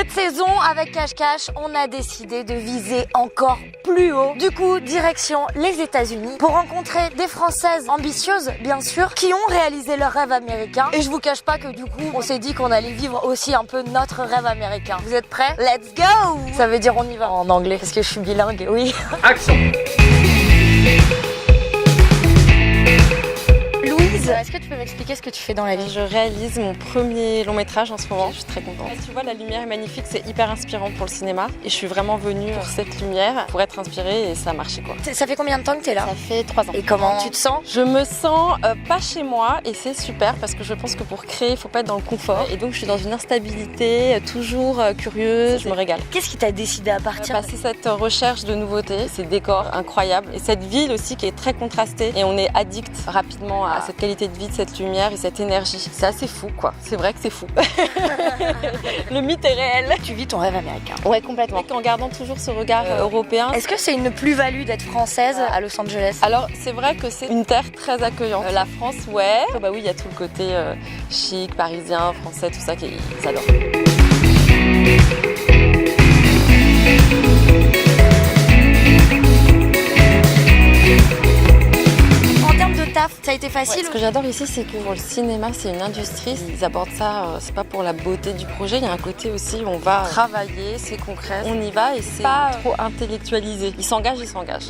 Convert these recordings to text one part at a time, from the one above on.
Cette saison, avec Cache-Cache, on a décidé de viser encore plus haut. Du coup, direction les États-Unis pour rencontrer des Françaises ambitieuses, bien sûr, qui ont réalisé leur rêve américain. Et je vous cache pas que du coup, on s'est dit qu'on allait vivre aussi un peu notre rêve américain. Vous êtes prêts? Let's go! Ça veut dire on y va en anglais, parce que je suis bilingue, oui. Action! Est-ce que tu peux m'expliquer ce que tu fais dans la vie? Je réalise mon premier long métrage en ce moment, je suis très contente. Tu vois, la lumière est magnifique, c'est hyper inspirant pour le cinéma. Et je suis vraiment venue pour cette lumière, pour être inspirée et ça a marché quoi. Ça fait combien de temps que t'es là? Ça fait 3 ans. Et comment tu te sens? Je me sens pas chez moi et c'est super parce que je pense que pour créer, il faut pas être dans le confort. Et donc je suis dans une instabilité, toujours curieuse, je me régale. Qu'est-ce qui t'a décidé à partir? C'est cette recherche de nouveautés, ces décors incroyables et cette ville aussi qui est très contrastée et on est addict rapidement à cette qualité de vie, de cette lumière et cette énergie. C'est assez fou quoi, c'est vrai que c'est fou. Le mythe est réel. Tu vis ton rêve américain. Ouais, complètement. En gardant toujours ce regard européen. Est-ce que c'est une plus-value d'être française à Los Angeles? Alors c'est vrai que c'est une terre très accueillante. La France, ouais. Bah oui, il y a tout le côté chic, parisien, français, tout ça qu'ils adorent. Ça a été facile? Ce que j'adore ici, c'est que pour le cinéma, c'est une industrie. Ils abordent ça, c'est pas pour la beauté du projet. Il y a un côté aussi où on va travailler, c'est concret, on y va et c'est pas trop intellectualisé. Ils s'engagent.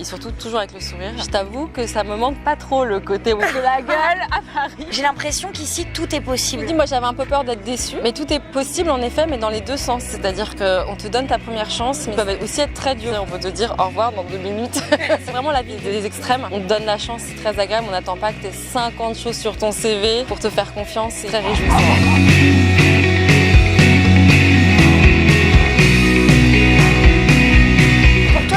Et surtout toujours avec le sourire. Je t'avoue que ça me manque pas trop le côté où on la gueule à Paris. J'ai l'impression qu'ici tout est possible. Moi j'avais un peu peur d'être déçue, mais tout est possible en effet, mais dans les deux sens. C'est-à-dire qu'on te donne ta première chance, mais ça peut aussi être très dur. On peut te dire au revoir dans 2 minutes. C'est vraiment la vie des extrêmes. On te donne la chance, c'est très agréable. On n'attend pas que tu aies 50 choses sur ton CV pour te faire confiance. C'est très réjouissant.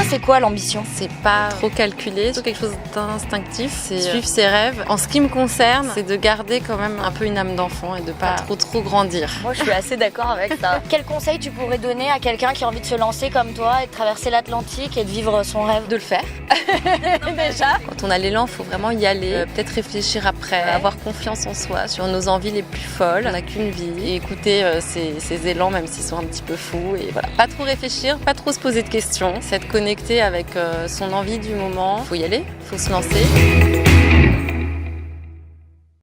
C'est quoi l'ambition? C'est pas trop calculé, c'est quelque chose d'instinctif, c'est suivre ses rêves. En ce qui me concerne, c'est de garder quand même un peu une âme d'enfant et de pas trop grandir. Moi je suis assez d'accord avec ça. Quel conseil tu pourrais donner à quelqu'un qui a envie de se lancer comme toi et de traverser l'Atlantique et de vivre son rêve? De le faire. Déjà. Quand on a l'élan, il faut vraiment y aller, peut-être réfléchir après, avoir confiance en soi, sur nos envies les plus folles. On n'a qu'une vie et écouter ces élans même s'ils sont un petit peu fous et voilà. Pas trop réfléchir, pas trop se poser de questions, s'être connecté avec son envie du moment. Faut y aller, faut se lancer.